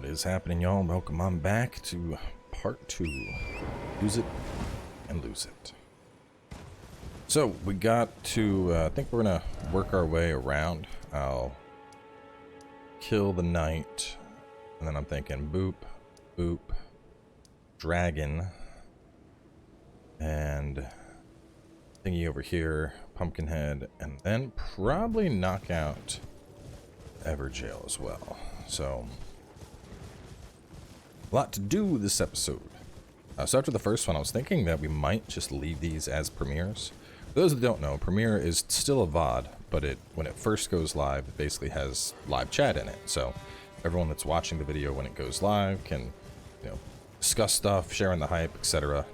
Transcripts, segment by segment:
What is happening, y'all? Welcome on back to part 2. Use it and lose it. So we got to, I think we're gonna work our way around. I'll kill the knight, and then I'm thinking boop, boop, dragon, and thingy over here, pumpkinhead, and then probably knock out Everjail as well. So a lot to do this episode. So after the first one, I was thinking that we might just leave these as premieres. For those that don't know, premiere is still a VOD, but when it first goes live, it basically has live chat in it. So everyone that's watching the video when it goes live can, discuss stuff, sharing the hype, etc.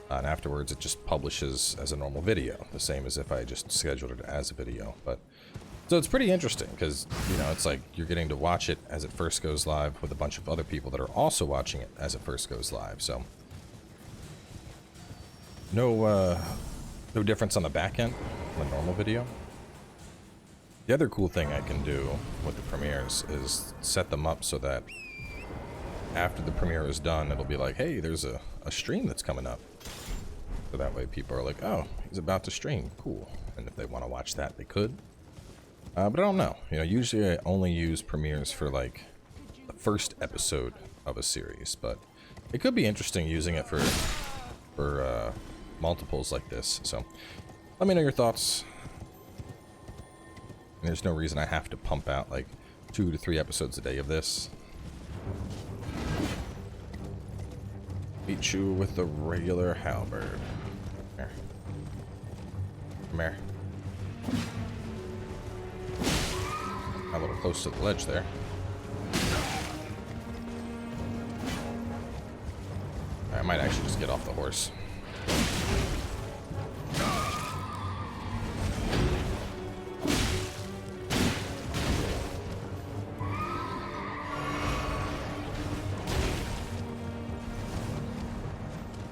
And afterwards, it just publishes as a normal video, the same as if I just scheduled it as a video. So it's pretty interesting because, it's like you're getting to watch it as it first goes live with a bunch of other people that are also watching it as it first goes live. So no difference on the back end from a normal video. The other cool thing I can do with the premieres is set them up so that after the premiere is done, it'll be like, hey, there's a stream that's coming up. So that way people are like, oh, he's about to stream. Cool. And if they want to watch that, they could. But I don't know. Usually I only use premieres for like the first episode of a series, but it could be interesting using it for multiples like this. So let me know your thoughts. There's no reason I have to pump out like 2 to 3 episodes a day of this. Beat you with the regular halberd. Here. Come here. A little close to the ledge there. I might actually just get off the horse.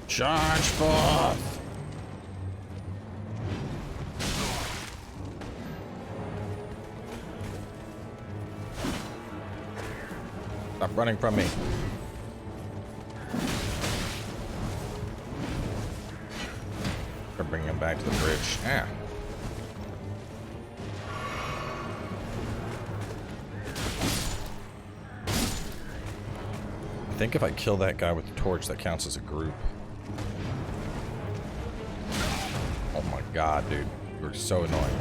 Charge forth! Stop running from me. Or bring him back to the bridge. Ah. I think if I kill that guy with the torch, that counts as a group. Oh my god, dude. You're so annoying.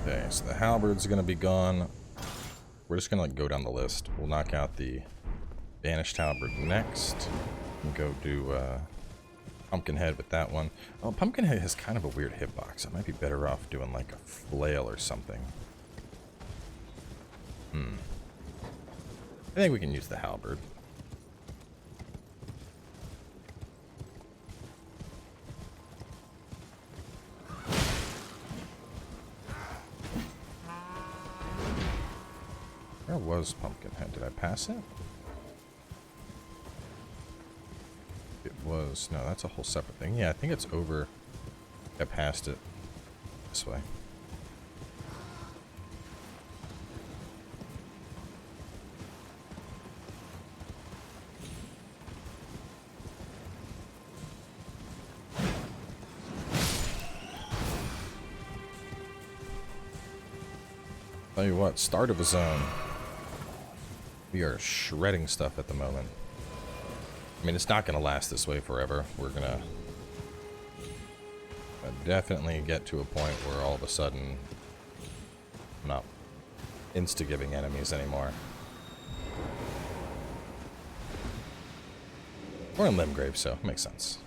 Okay, so the halberd's gonna be gone. We're just gonna go down the list. We'll knock out the banished halberd next. And go do pumpkinhead with that one. Oh, pumpkinhead has kind of a weird hitbox. I might be better off doing like a flail or something. I think we can use the halberd. Where was pumpkinhead? Did I pass it? It was... No, that's a whole separate thing. Yeah, I think it's over... I passed it this way. Tell you what, start of a zone. We are shredding stuff at the moment. I mean, it's not going to last this way forever. We're going to definitely get to a point where all of a sudden I'm not insta-giving enemies anymore. We're in Limgrave, so it makes sense.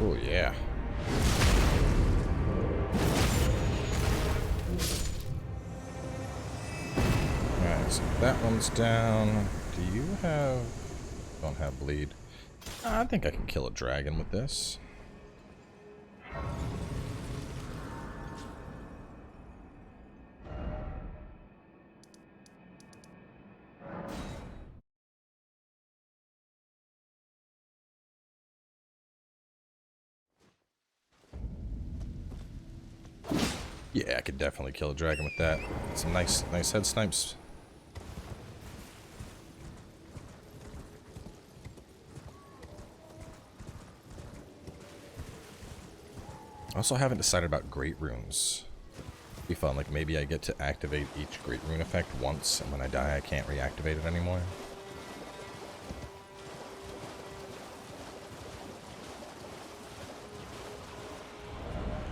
Oh, yeah. That one's down. Do you have... Don't have bleed. I think I can kill a dragon with this. Yeah, I could definitely kill a dragon with that. Get some nice head snipes. I also haven't decided about great runes. Be fun, like maybe I get to activate each great rune effect once, and when I die I can't reactivate it anymore.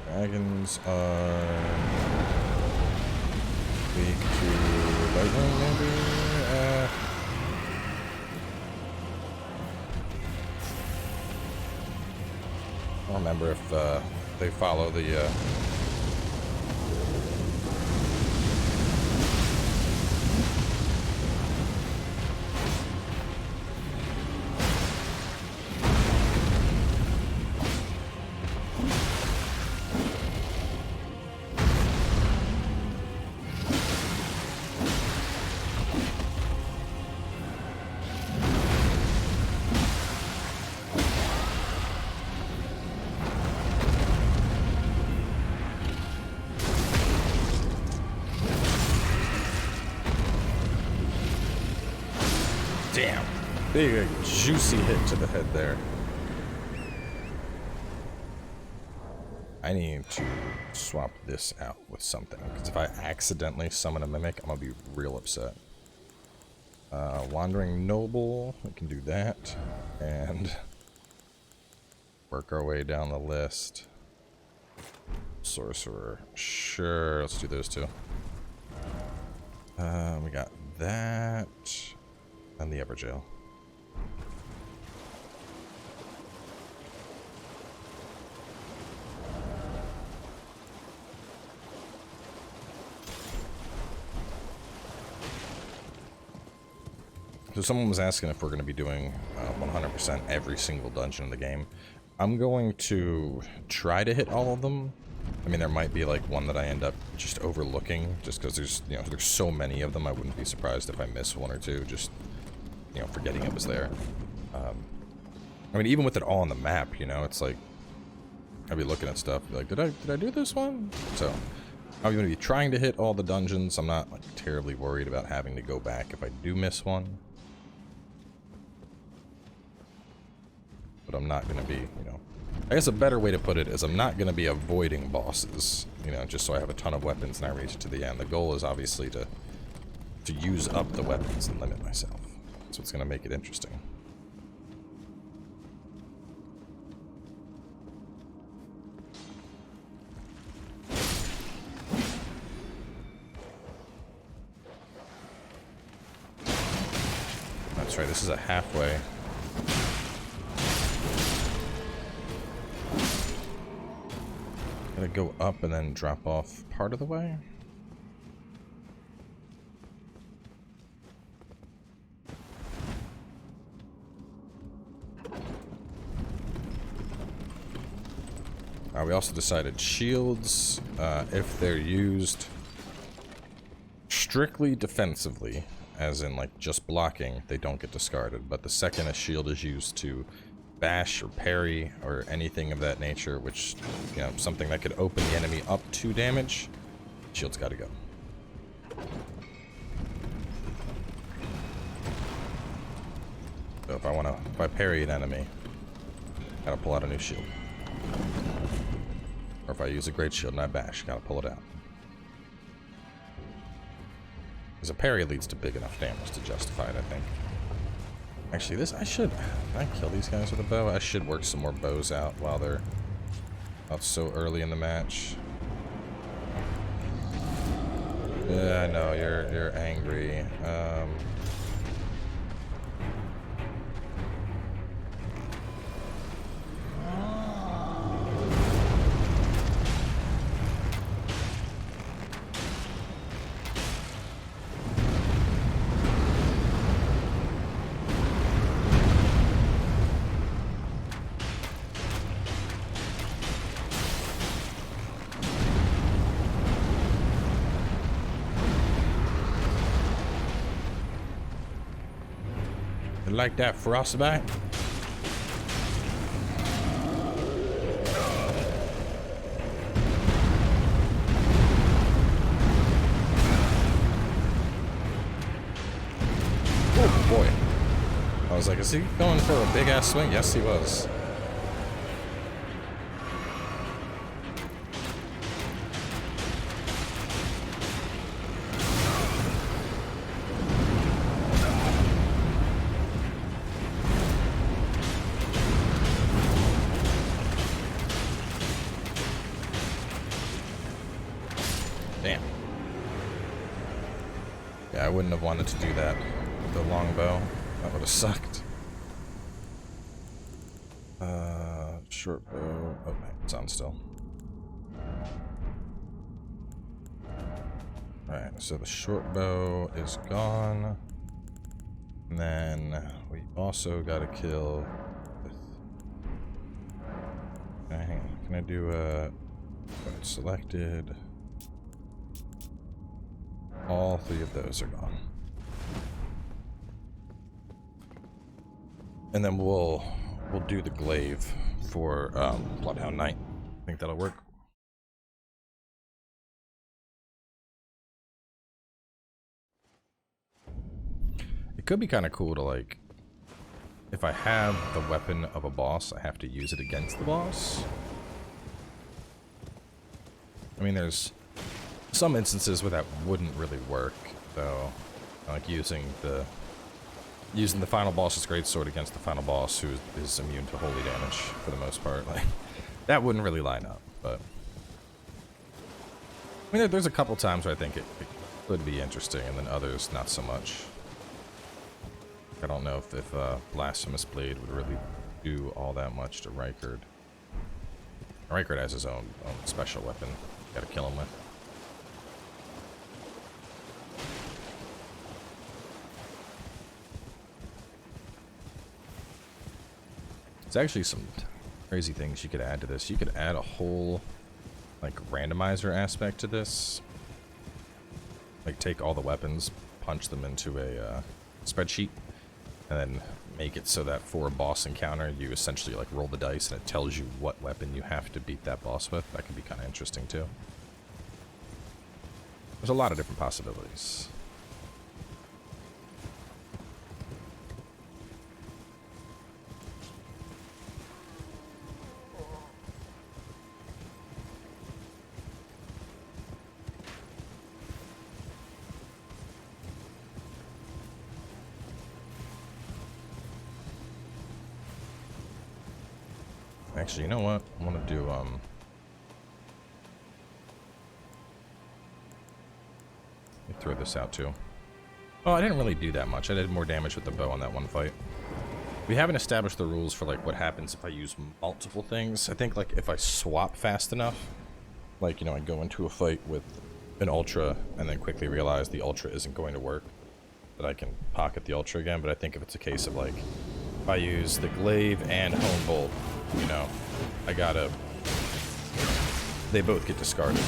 Dragons are weak to lightning, maybe? I don't remember if they follow the... Damn. Big, juicy hit to the head there. I need to swap this out with something, because if I accidentally summon a mimic, I'm going to be real upset. Wandering Noble, we can do that. And work our way down the list. Sorcerer. Sure, let's do those two. We got that. And the Everjail. So someone was asking if we're going to be doing 100% every single dungeon in the game. I'm going to try to hit all of them. I mean, there might be like one that I end up just overlooking, just because there's, you know, there's so many of them. I wouldn't be surprised if I miss one or two, just, you know, forgetting it was there. I mean, even with it all on the map, you know, it's like I'd be looking at stuff, be like, did I do this one? So I'm going to be trying to hit all the dungeons. I'm not like terribly worried about having to go back if I do miss one. But I'm not going to be, you know, I guess a better way to put it is I'm not going to be avoiding bosses, you know, just so I have a ton of weapons and I reach to the end. The goal is obviously to use up the weapons and limit myself. That's what's going to make it interesting. That's right, this is a halfway. Gotta go up and then drop off part of the way. We also decided shields, if they're used strictly defensively, as in like just blocking, they don't get discarded. But the second a shield is used to bash or parry or anything of that nature, which, you know, something that could open the enemy up to damage, shield's gotta go. So if I parry an enemy, gotta pull out a new shield. Or if I use a great shield and I bash, gotta pull it out. Because a parry leads to big enough damage to justify it, I think. Actually, this, can I kill these guys with a bow? I should work some more bows out while they're out so early in the match. Yeah, I know, you're angry. like that frostbite? Oh boy. I was like, is he going for a big ass swing? Yes, he was. Damn. Yeah, I wouldn't have wanted to do that with the longbow. That would have sucked. Short bow. Oh, it's on still. Alright, so the short bow is gone. And then we also gotta kill this. Hang on. Can I do selected? All three of those are gone. And then we'll do the glaive for Bloodhound Knight. I think that'll work. It could be kind of cool to, like, if I have the weapon of a boss, I have to use it against the boss. I mean, there's some instances where that wouldn't really work, though. Like using the final boss's greatsword against the final boss, who is immune to holy damage for the most part. Like, that wouldn't really line up, but I mean, there's a couple times where I think it could be interesting, and then others not so much. I don't know if Blasphemous Blade would really do all that much to Rykard. Rykard has his own special weapon. Gotta kill him with. There's actually some crazy things you could add to this. You could add a whole, like, randomizer aspect to this. Like, take all the weapons, punch them into a spreadsheet, and then make it so that for a boss encounter, you essentially, like, roll the dice and it tells you what weapon you have to beat that boss with. That could be kind of interesting, too. There's a lot of different possibilities. Actually, you know what? I want to do, let me throw this out, too. Oh, I didn't really do that much. I did more damage with the bow on that one fight. We haven't established the rules for, like, what happens if I use multiple things. I think, like, if I swap fast enough, like, you know, I go into a fight with an Ultra and then quickly realize the Ultra isn't going to work, that I can pocket the Ultra again. But I think if it's a case of, like, if I use the Glaive and Hone Bolt, you know, I gotta... They both get discarded,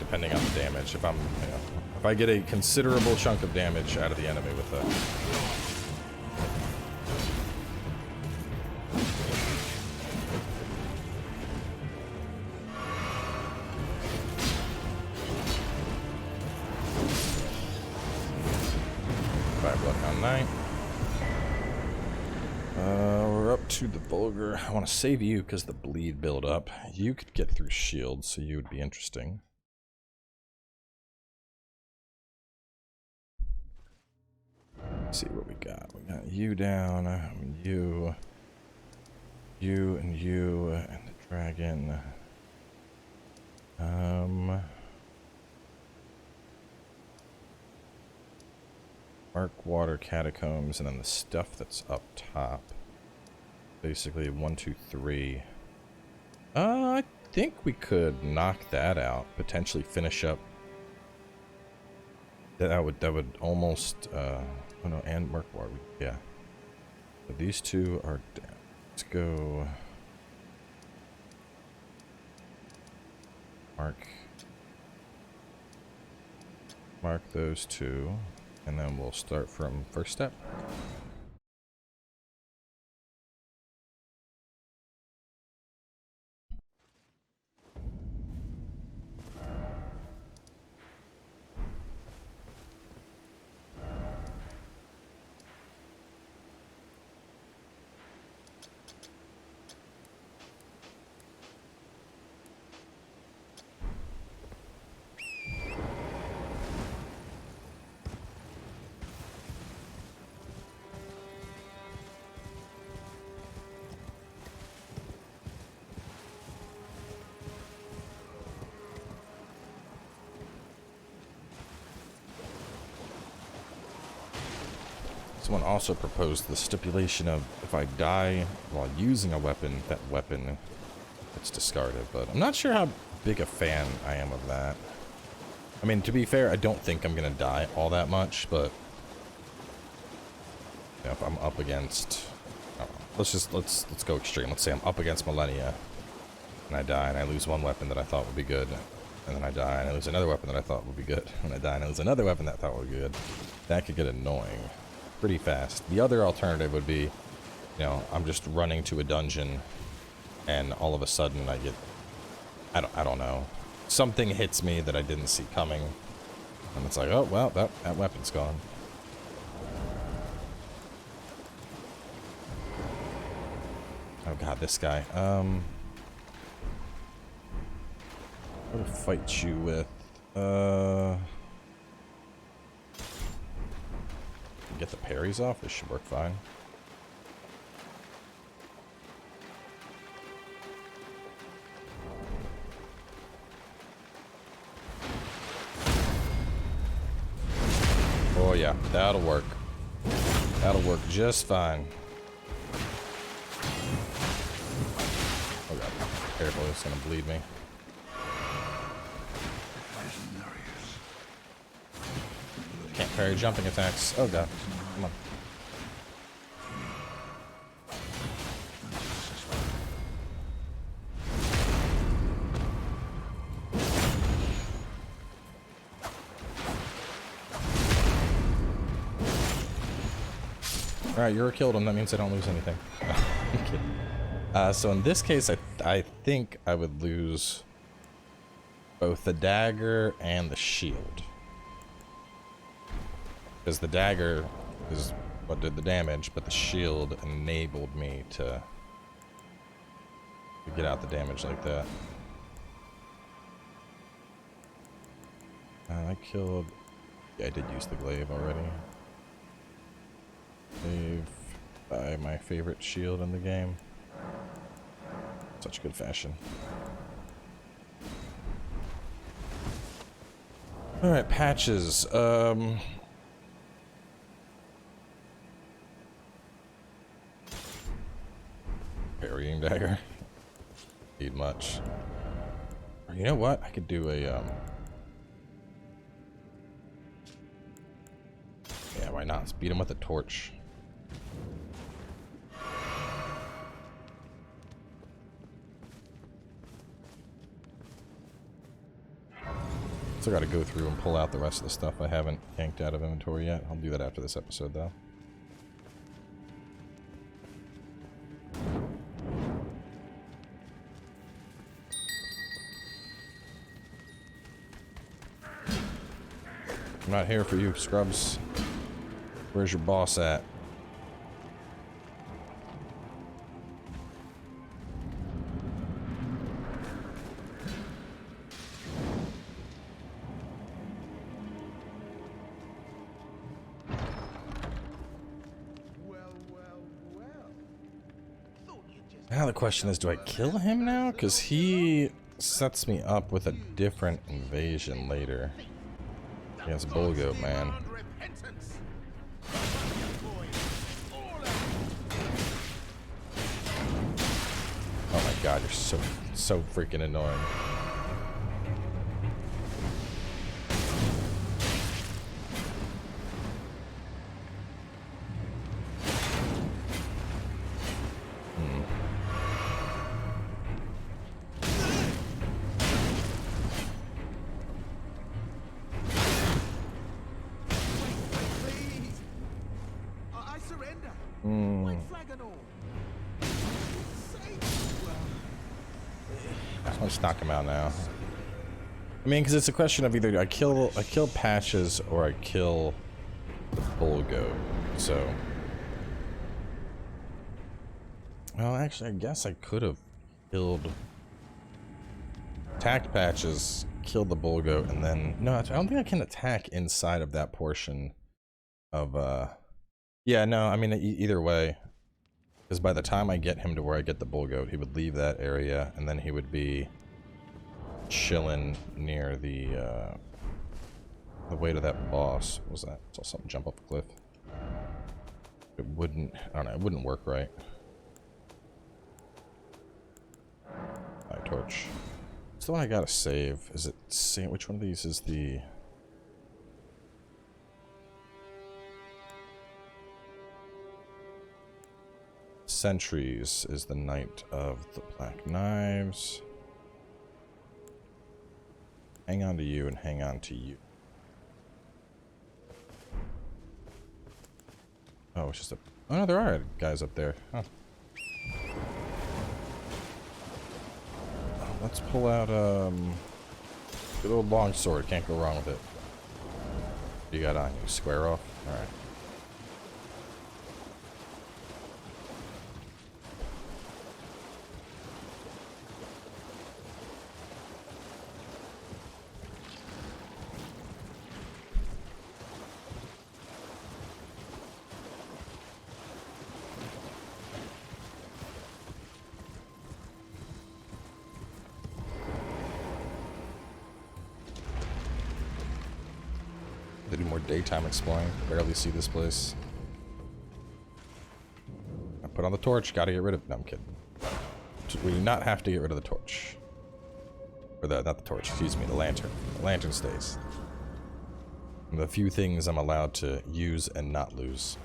depending on the damage. If I'm, you know, if I get a considerable chunk of damage out of the enemy with a... Bloodhound Knight. We're up to the Vulgar. I want to save you because the bleed build up. You could get through shields, so you would be interesting. Let's see what we got. We got you down, you, and the dragon. Water Catacombs, and then the stuff that's up top. Basically 1, 2, 3. I think we could knock that out. Potentially finish up. That would almost oh no, and Murkwar. Yeah. So these two are down. Let's go mark those two. And then we'll start from first step. Someone also proposed the stipulation of if I die while using a weapon, that weapon gets discarded. But I'm not sure how big a fan I am of that. I mean, to be fair, I don't think I'm gonna die all that much, but you know, if I'm up against, I don't know, let's go extreme. Let's say I'm up against Millennia, and I die, and I lose one weapon that I thought would be good, and then I die, and I lose another weapon that I thought would be good, and I die, and I lose another weapon that I thought would be good. That could get annoying pretty fast. The other alternative would be, you know, I'm just running to a dungeon, and all of a sudden I get, I don't know, something hits me that I didn't see coming, and it's like, oh well, that weapon's gone. Oh god, this guy. What to fight you with? Get the parries off. This should work fine. Oh yeah, that'll work. That'll work just fine. Oh god, careful, it's gonna bleed me. Can't parry jumping attacks. Oh god, come on. Alright, you're killed him. That means I don't lose anything. I'm kidding. So in this case, I think I would lose both the dagger and the shield. Because the dagger is what did the damage, but the shield enabled me to get out the damage like that. I killed... Yeah, I did use the glaive already. Glaive by my favorite shield in the game. Such good fashion. Alright, patches. Parrying dagger. Need much. Or you know what? I could do a yeah, why not? Let's beat him with a torch. Still gotta go through and pull out the rest of the stuff I haven't yanked out of inventory yet. I'll do that after this episode though. I'm not here for you, scrubs. Where's your boss at? Now the question is, do I kill him now? Because he sets me up with a different invasion later. Against Bullgoat, man. Oh my god, you're so freaking annoying. Let's knock him out now. I mean, because it's a question of either I kill Patches or I kill the Bullgoat. So, well, actually, I guess I could have attacked Patches, killed the Bullgoat, and then no, I don't think I can attack inside of that portion of. Yeah, no, I mean either way. Because by the time I get him to where I get the Bullgoat, he would leave that area, and then he would be chilling near the way to that boss. What was that? Saw something jump off a cliff. It wouldn't, I don't know, it wouldn't work right. My torch. It's the one I gotta save. Is it same? Which one of these is the... Sentries is the Knight of the Black Knives. Hang on to you and hang on to you. Oh, it's just a... Oh no, there are guys up there. Huh. Let's pull out, good old longsword. Can't go wrong with it. You got on you. Square off? Alright. They do more daytime exploring. Barely see this place. I put on the torch. Gotta get rid of... No, I'm kidding. We do not have to get rid of the torch. Or not the torch, excuse me, the lantern. The lantern stays. The few things I'm allowed to use and not lose.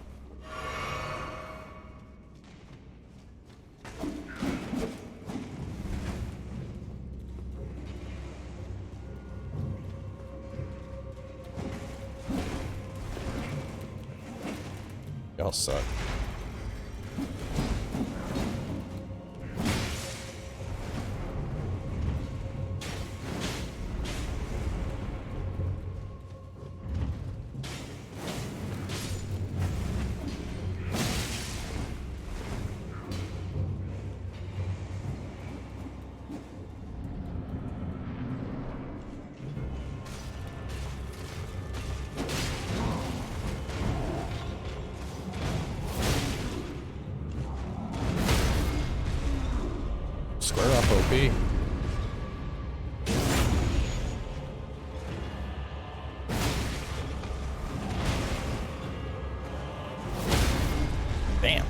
Y'all suck. Square up, OP. Damn.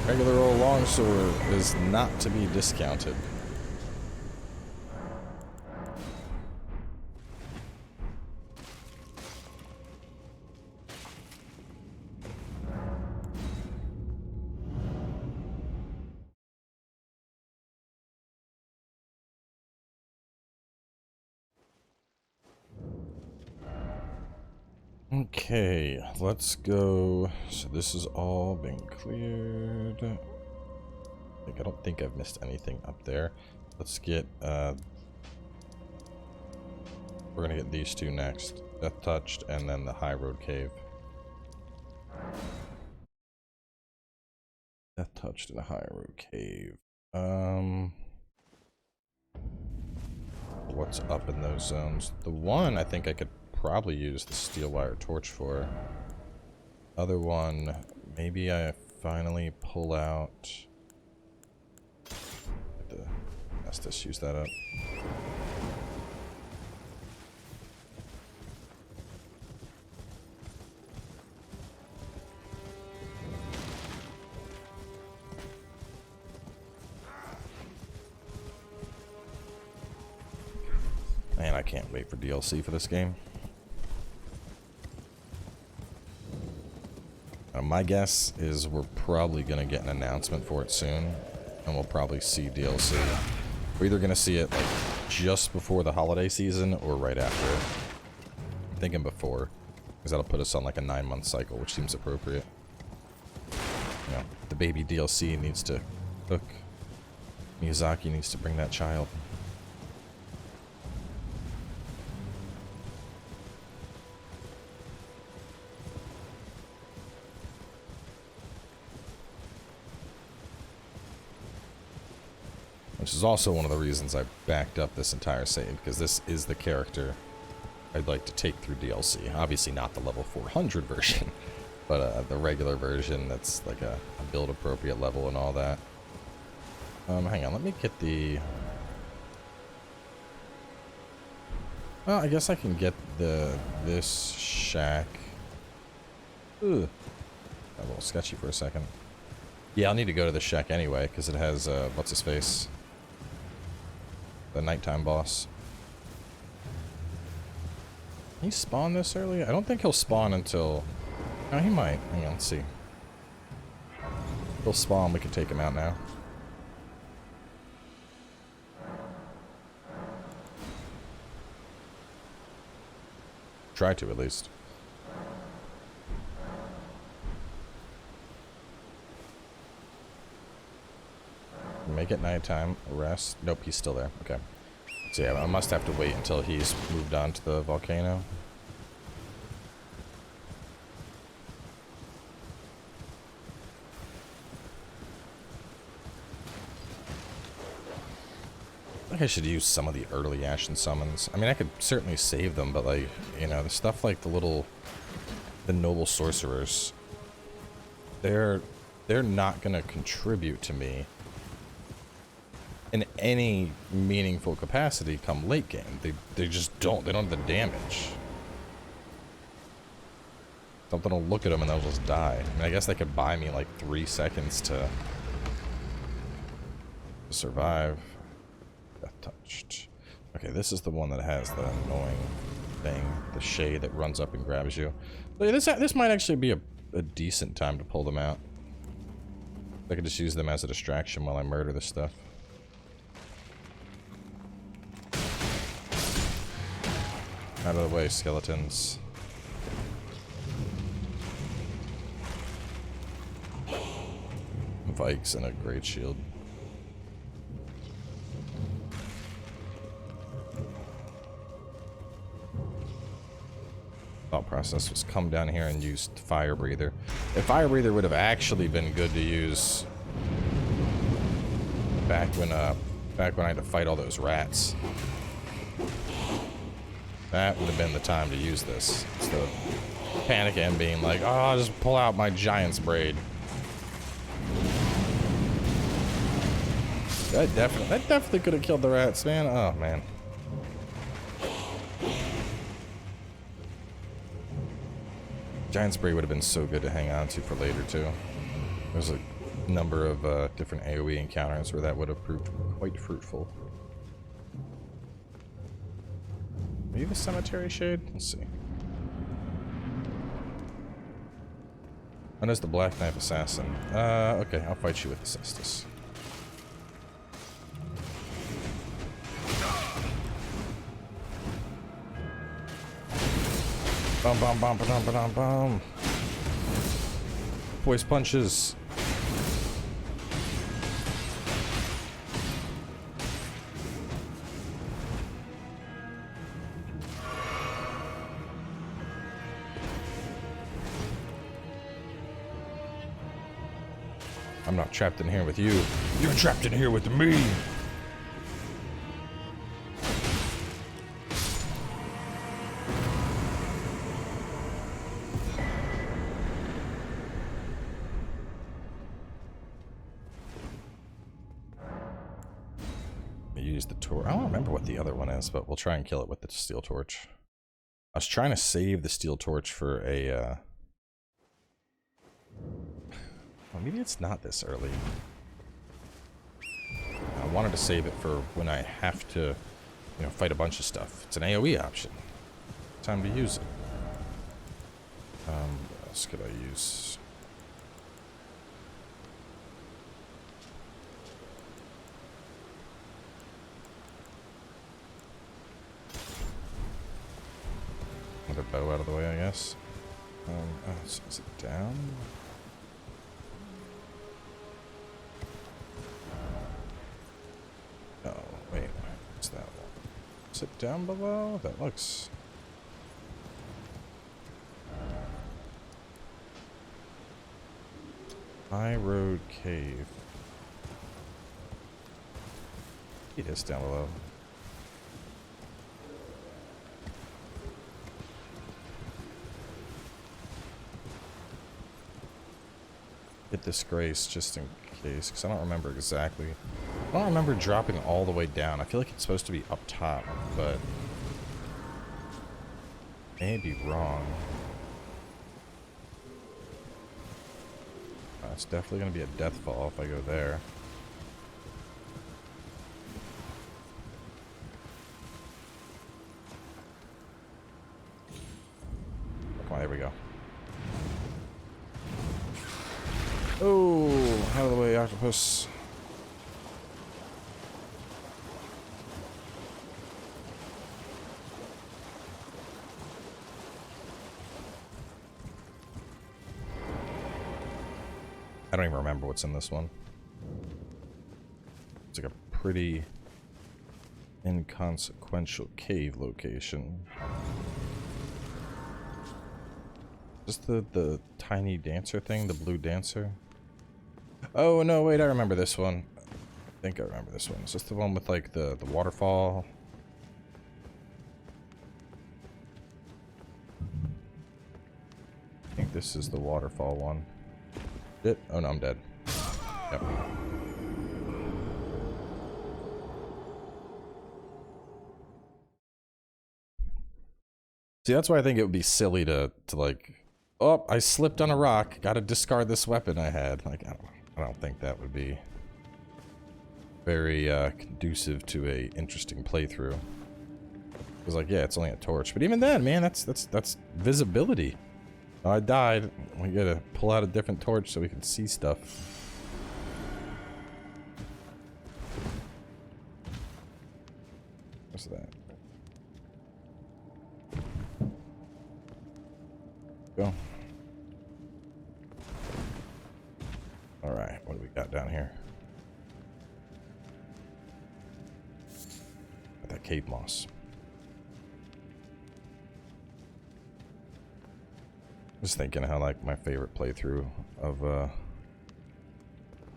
Regular old longsword is not to be discounted. Okay, let's go. So this has all been cleared. I don't think I've missed anything up there. Let's get, we're gonna get these two next. Death Touched and then the High Road Cave. Death Touched and the High Road Cave. What's up in those zones? The one I think I could probably use the steel wire torch for. Other one, maybe I finally pull out the Estus, use that up. Man, I can't wait for DLC for this game. My guess is we're probably going to get an announcement for it soon, and we'll probably see DLC. We're either going to see it like just before the holiday season or right after it. I'm thinking before, because that'll put us on like a 9-month cycle, which seems appropriate. You know, the baby DLC needs to cook. Miyazaki needs to bring that child. Which is also one of the reasons I backed up this entire save, because this is the character I'd like to take through DLC. Obviously not the level 400 version, but the regular version that's like a build appropriate level and all that. Hang on, let me get the Well, I guess I can get this shack. Ooh. A little sketchy for a second. Yeah, I'll need to go to the shack anyway, because it has, what's his face? The nighttime boss. Can he spawn this early? I don't think he'll spawn until... No, he might. Hang on, let's see. He'll spawn, we can take him out now. Try to, at least. Make it nighttime. Rest. Nope, he's still there. Okay. So yeah, I must have to wait until he's moved on to the volcano. I think I should use some of the early Ashen summons. I mean, I could certainly save them, but like, you know, the stuff like the noble sorcerers, they're not gonna contribute to me in any meaningful capacity come late game. They just don't. They don't have the damage. Something will look at them and they'll just die. I mean, I guess they could buy me like 3 seconds to survive. Death touched. Okay, this is the one that has the annoying thing, the shade that runs up and grabs you. But this might actually be a decent time to pull them out. I could just use them as a distraction while I murder this stuff. Out of the way, skeletons. Vikes and a great shield. Thought process was come down here and use fire breather. If fire breather would have actually been good to use back when I had to fight all those rats. That would have been the time to use this. Instead of panicking and being like, oh, I'll just pull out my giant's braid. That definitely could have killed the rats, man. Oh, man. Giant's braid would have been so good to hang on to for later, too. There's a number of different AoE encounters where that would have proved quite fruitful. Are you the cemetery shade? Let's see. Oh, there's the Black Knife Assassin. Okay, I'll fight you with the Cestus. Bum bum bum ba dum ba dum bum. Voice punches. I'm not trapped in here with you. You're trapped in here with me. Use the torch. I don't remember what the other one is, but we'll try and kill it with the steel torch. I was trying to save the steel torch for a well, maybe it's not this early. I wanted to save it for when I have to, you know, fight a bunch of stuff. It's an AoE option. Time to use it. What else could I use? Another bow out of the way, I guess. Oh, so is it down? Oh, wait, what's that one? Is it down below? That looks... High Road Cave. It is down below. Hit this grace just in case, because I don't remember exactly. I don't remember dropping all the way down. I feel like it's supposed to be up top, but May be wrong. It's definitely going to be a death fall if I go there. Come on, here we go. Oh, out of the way, octopus. I don't even remember what's in this one. It's like a pretty inconsequential cave location. Just the tiny dancer thing, the blue dancer. Oh no, wait, I remember this one. I think I remember this one. Is this the one with like the waterfall? I think this is the waterfall one. Oh no, I'm dead. Yep. See, that's why I think it would be silly to like, oh, I slipped on a rock, gotta discard this weapon I had. Like, I don't think that would be very conducive to a interesting playthrough. Because like, yeah, it's only a torch, but even then, man, that's visibility. Oh, I died. We gotta pull out a different torch so we can see stuff. What's that? Go. Alright, what do we got down here? Got that cave moss. Just thinking how like my favorite playthrough of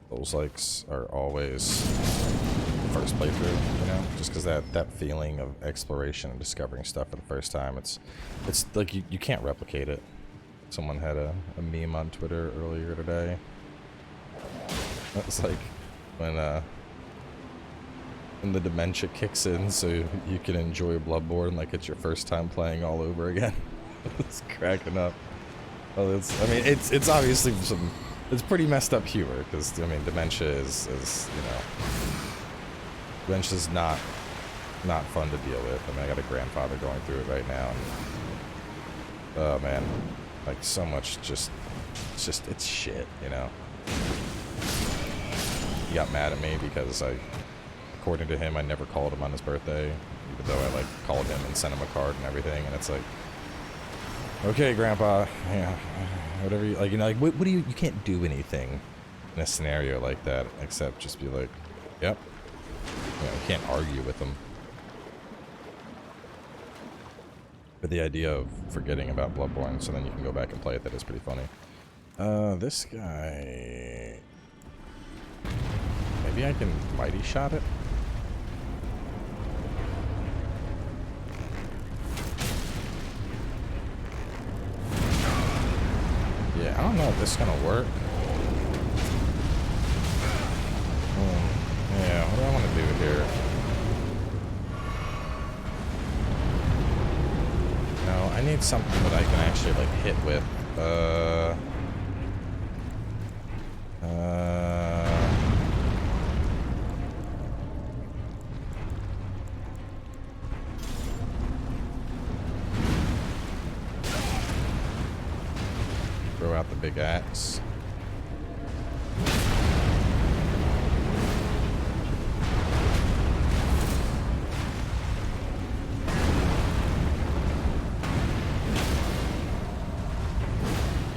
Souls-likes are always the first playthrough, you know, just because that feeling of exploration and discovering stuff for the first time, it's like you can't replicate it. Someone had a meme on Twitter earlier today. It's like when the dementia kicks in, so you can enjoy Bloodborne like it's your first time playing all over again. It's cracking up. Well, it's obviously it's pretty messed up humor, because I mean dementia is you know, dementia's not fun to deal with. I mean, I got a grandfather going through it right now, and oh man, like so much it's shit, you know. He got mad at me because according to him, I never called him on his birthday, even though I like called him and sent him a card and everything, and it's like, okay, Grandpa, yeah, whatever you like. You know, like what do you can't do anything in a scenario like that except just be like, yep. You know, you can't argue with them. But the idea of forgetting about Bloodborne so then you can go back and play it, that is pretty funny. This guy, maybe I can mighty shot it. Yeah, I don't know if this is gonna work. Yeah, what do I want to do here? No, I need something that I can actually like hit with. Throw out the big axe.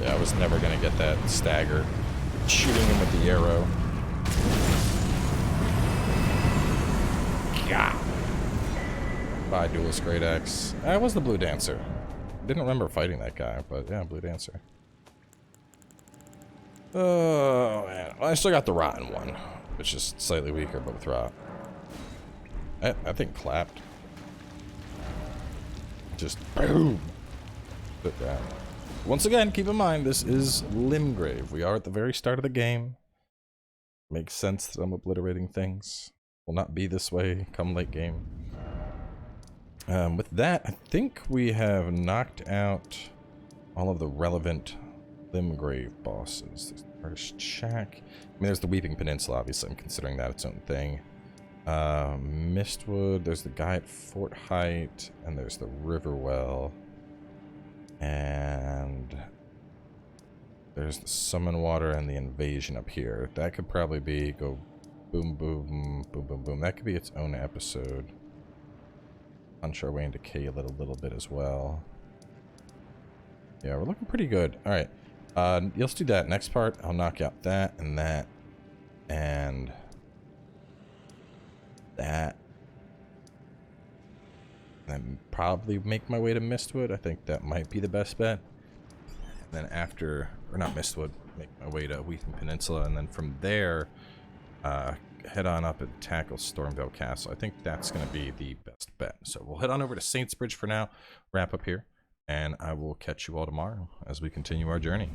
Yeah, I was never gonna get that stagger. Shooting him with the arrow. Yeah. Bye, Duelist Great Axe. I was the Blue Dancer. Didn't remember fighting that guy, but yeah, Blue Dancer. Oh man, well, I still got the rotten one, which is slightly weaker, but with rot. I think clapped. Just boom. Put down. Once again, keep in mind this is Limgrave. We are at the very start of the game. Makes sense that I'm obliterating things. Will not be this way come late game. With that, I think we have knocked out all of the relevant Limgrave bosses. There's the Tarnished Shack. I mean, there's the Weeping Peninsula, obviously. I'm considering that its own thing. Mistwood, there's the guy at Fort Height, and there's the Riverwell. And there's the Summon Water and the Invasion up here. That could probably be go boom, boom, boom, boom, boom. That could be its own episode. Punch our way into Caelid a little bit as well. Yeah, we're looking pretty good. All right. Let's do that. Next part, I'll knock out that and that and that. And probably make my way to Mistwood. I think that might be the best bet. And then after, or not Mistwood, make my way to Weeping Peninsula. And then from there, head on up and tackle Stormvale Castle. I think that's going to be the best bet. So we'll head on over to Saints Bridge for now, wrap up here, and I will catch you all tomorrow as we continue our journey.